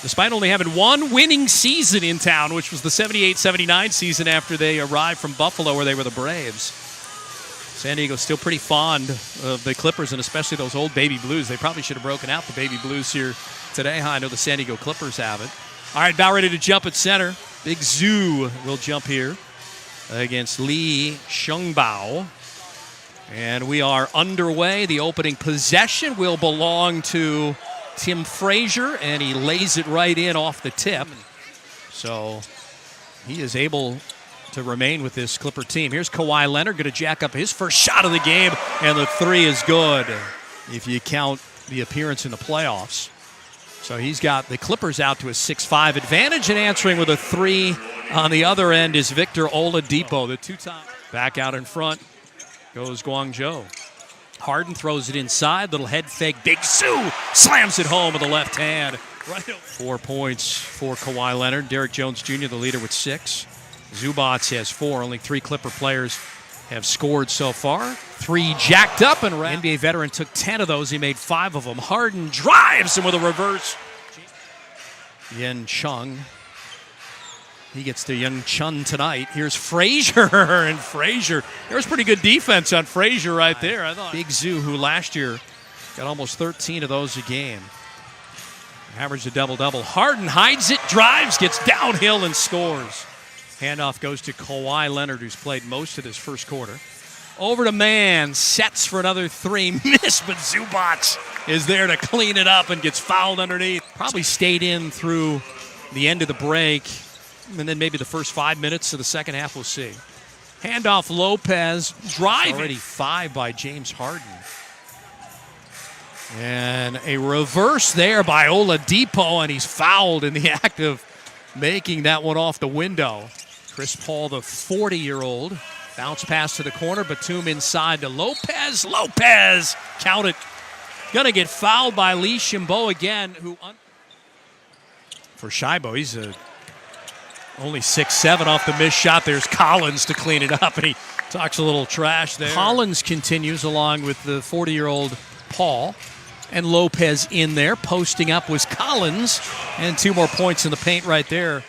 despite only having one winning season in town, which was the 78-79 season after they arrived from Buffalo, where they were the Braves. San Diego's still pretty fond of the Clippers, and especially those old Baby Blues. They probably should have broken out the Baby Blues here today. I know the San Diego Clippers have it. All right, about ready to jump at center. Big Zhu will jump here against Li Shengbao. And we are underway. The opening possession will belong to Tim Frazier, and he lays it right in off the tip. So he is able to remain with this Clipper team. Here's Kawhi Leonard going to jack up his first shot of the game, and the three is good if you count the appearance in the playoffs. So he's got the Clippers out to a 6-5 advantage, and answering with a three on the other end is Victor Oladipo, the two-time. Back out in front goes Guangzhou. Harden throws it inside, little head fake. Big Zhu slams it home with the left hand. Right. 4 points for Kawhi Leonard. Derrick Jones Jr., the leader, with 6. Zubats has 4. Only 3 Clipper players have scored so far. 3 jacked up, and NBA veteran took 10 of those. He made 5 of them. Harden drives him with a reverse. Yen Chung. He gets to Young Chun tonight. Here's Frazier, and Frazier. There was pretty good defense on Frazier right there, I thought. Big Zhu, who last year got almost 13 of those a game. Averaged a double-double. Harden hides it, drives, gets downhill, and scores. Handoff goes to Kawhi Leonard, who's played most of this first quarter. Over to Mann, sets for another 3, miss, but Zubats is there to clean it up and gets fouled underneath. Probably stayed in through the end of the break, and then maybe the first 5 minutes of the second half, we'll see. Handoff Lopez, driving. Already 5 by James Harden. And a reverse there by Oladipo, and he's fouled in the act of making that one off the window. Chris Paul, the 40-year-old, bounce pass to the corner. Batum inside to Lopez. Lopez, count it. Gonna get fouled by Li Shengbao again. For Shibo, he's only 6'7" off the missed shot. There's Collins to clean it up, and he talks a little trash there. Collins continues along with the 40-year-old Paul. And Lopez in there. Posting up was Collins. And 2 more points in the paint right there.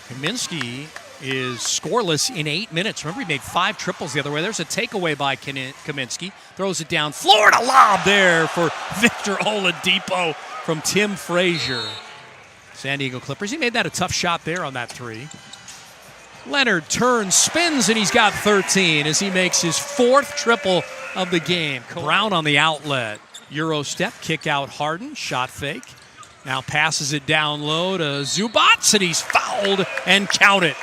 Kaminsky is scoreless in 8 minutes. Remember, he made 5 triples the other way. There's a takeaway by Kaminsky. Throws it down. Florida lob there for Victor Oladipo from Tim Frazier. San Diego Clippers. He made that a tough shot there on that 3. Leonard turns, spins, and he's got 13 as he makes his 4th triple of the game. Brown on the outlet. Euro step, kick out Harden, shot fake. Now passes it down low to Zubats, and he's fouled, and count it.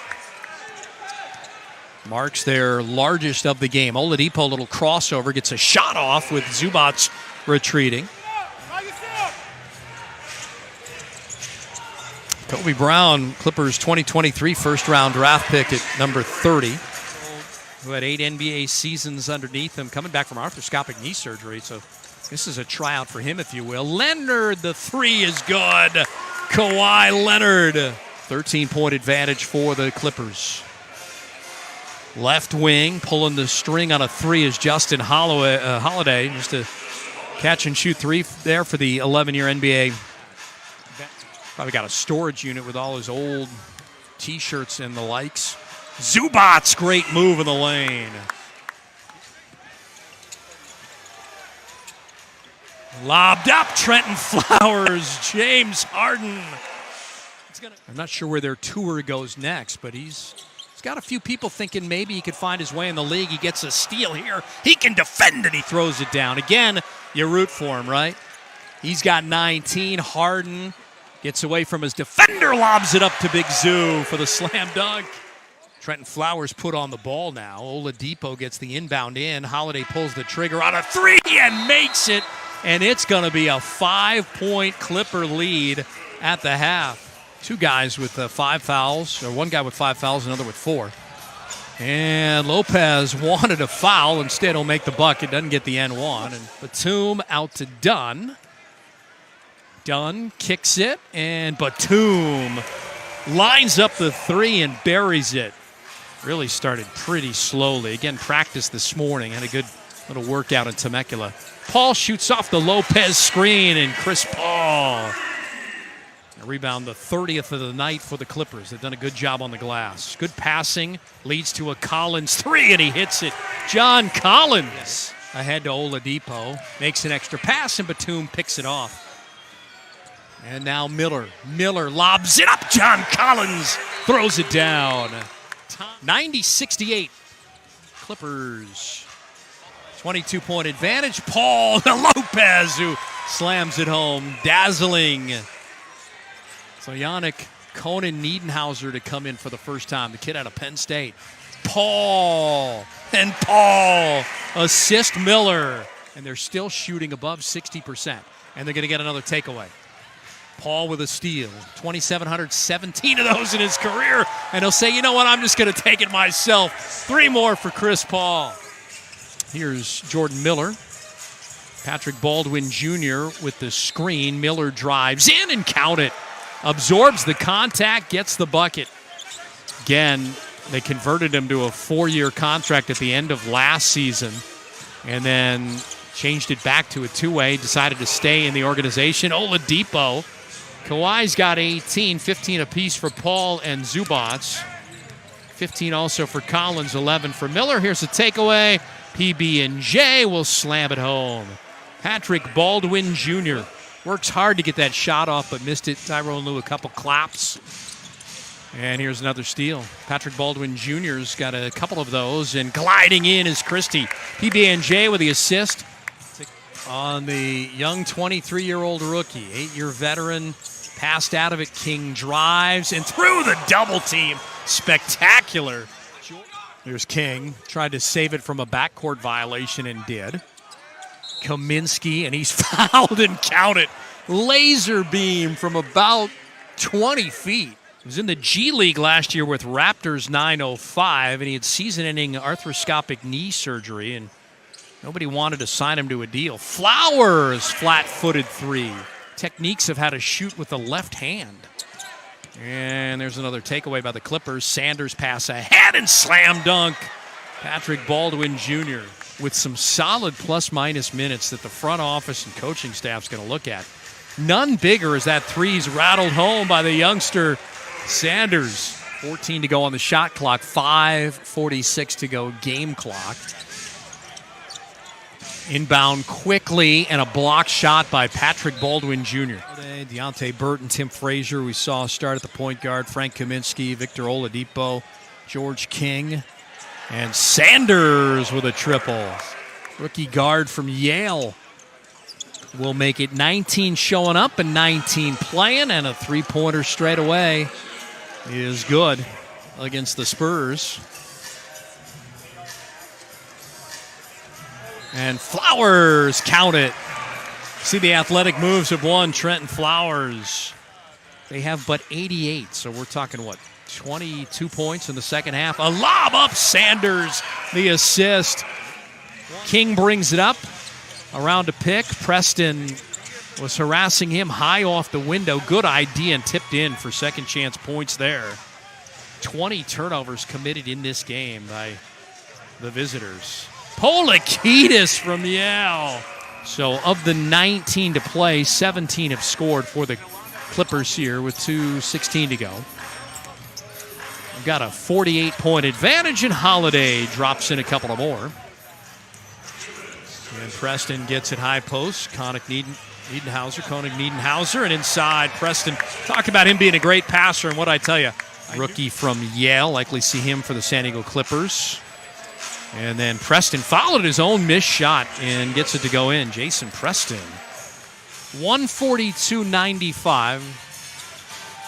Marks their largest of the game. Oladipo, a little crossover, gets a shot off with Zubats retreating. Kobe Brown, Clippers 2023 first-round draft pick at number 30, who had 8 NBA seasons underneath him, coming back from arthroscopic knee surgery, so this is a tryout for him, if you will. Leonard, the 3 is good. Kawhi Leonard, 13-point advantage for the Clippers. Left wing, pulling the string on a 3 is Justin Holiday. Just a catch-and-shoot 3 there for the 11-year NBA. Probably got a storage unit with all his old T-shirts and the likes. Zubats, great move in the lane. Lobbed up, Trenton Flowers, James Harden. I'm not sure where their tour goes next, but he's got a few people thinking maybe he could find his way in the league. He gets a steal here. He can defend, and he throws it down. Again, you root for him, right? He's got 19. Harden gets away from his defender, lobs it up to Big Zhu for the slam dunk. Trenton Flowers put on the ball now. Oladipo gets the inbound in. Holiday pulls the trigger on a 3 and makes it. And it's going to be a 5-point Clipper lead at the half. 2 guys with 5 fouls, or 1 guy with 5 fouls, another with 4. And Lopez wanted a foul. Instead, he'll make the bucket. Doesn't get the N1. And Batum out to Dunn. Dunn kicks it, and Batum lines up the 3 and buries it. Really started pretty slowly. Again, practice this morning. Had a good little workout in Temecula. Paul shoots off the Lopez screen, and Chris Paul A rebound, the 30th of the night for the Clippers. They've done a good job on the glass. Good passing leads to a Collins three, and he hits it. John Collins ahead to Oladipo. Makes an extra pass, and Batum picks it off. And now Miller. Miller lobs it up. John Collins throws it down. 90-68. Clippers. 22-point advantage. Paul Lopez, who slams it home. Dazzling. So Yannick Conan Niedenhauser to come in for the first time. The kid out of Penn State. Paul. And Paul. Assist Miller. And they're still shooting above 60%. And they're going to get another takeaway. Paul with a steal. 2,717 of those in his career. And he'll say, you know what, I'm just going to take it myself. 3 more for Chris Paul. Here's Jordan Miller. Patrick Baldwin Jr. with the screen. Miller drives in and count it. Absorbs the contact, gets the bucket. Again, they converted him to a 4-year contract at the end of last season and then changed it back to a 2-way, decided to stay in the organization. Oladipo. Kawhi's got 18, 15 apiece for Paul and Zubac. 15 also for Collins, 11 for Miller. Here's a takeaway. PB&J will slam it home. Patrick Baldwin Jr. works hard to get that shot off, but missed it. Tyrone Lue a couple claps. And here's another steal. Patrick Baldwin Jr.'s got a couple of those, and gliding in is Christie. PB&J with the assist on the young 23-year-old rookie. 8-year veteran, passed out of it. King drives and through the double team. Spectacular. There's King. Tried to save it from a backcourt violation and did. Kaminsky, and he's fouled and counted. Laser beam from about 20 feet. He was in the G League last year with Raptors 905, and he had season-ending arthroscopic knee surgery, and nobody wanted to sign him to a deal. Flowers, flat-footed three. Techniques of how to shoot with the left hand. And there's another takeaway by the Clippers. Sanders pass ahead and slam dunk. Patrick Baldwin Jr. with some solid plus-minus minutes that the front office and coaching staff's going to look at. None bigger as that three's rattled home by the youngster Sanders. 14 to go on the shot clock, 5:46 to go game clock. Inbound quickly, and a block shot by Patrick Baldwin Jr. Deontay Burton, Tim Frazier, we saw start at the point guard. Frank Kaminsky, Victor Oladipo, George King, and Sanders with a triple. Rookie guard from Yale will make it 19 showing up and 19 playing, and a three-pointer straight away is good against the Spurs. And Flowers, count it. See, the athletic moves have won. Trenton Flowers. They have but 88, so we're talking, what, 22 points in the second half. A lob up, Sanders, the assist. King brings it up around a pick. Preston was harassing him high off the window. Good idea and tipped in for second chance points there. 20 turnovers committed in this game by the visitors. Polakidis from Yale. So of the 19 to play, 17 have scored for the Clippers here with 2:16 to go. We've got a 48-point advantage, and Holiday drops in a couple of more. And Preston gets it high post. Koenig Niedenhauser, and inside Preston. Talk about him being a great passer, and what I tell you, rookie from Yale, likely see him for the San Diego Clippers. And then Preston followed his own missed shot and gets it to go in. Jason Preston. 142-95.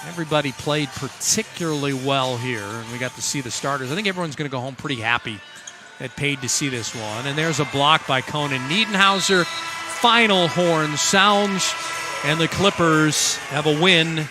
Everybody played particularly well here, and we got to see the starters. I think everyone's going to go home pretty happy that paid to see this one. And there's a block by Conan Niedenhauser. Final horn sounds, and the Clippers have a win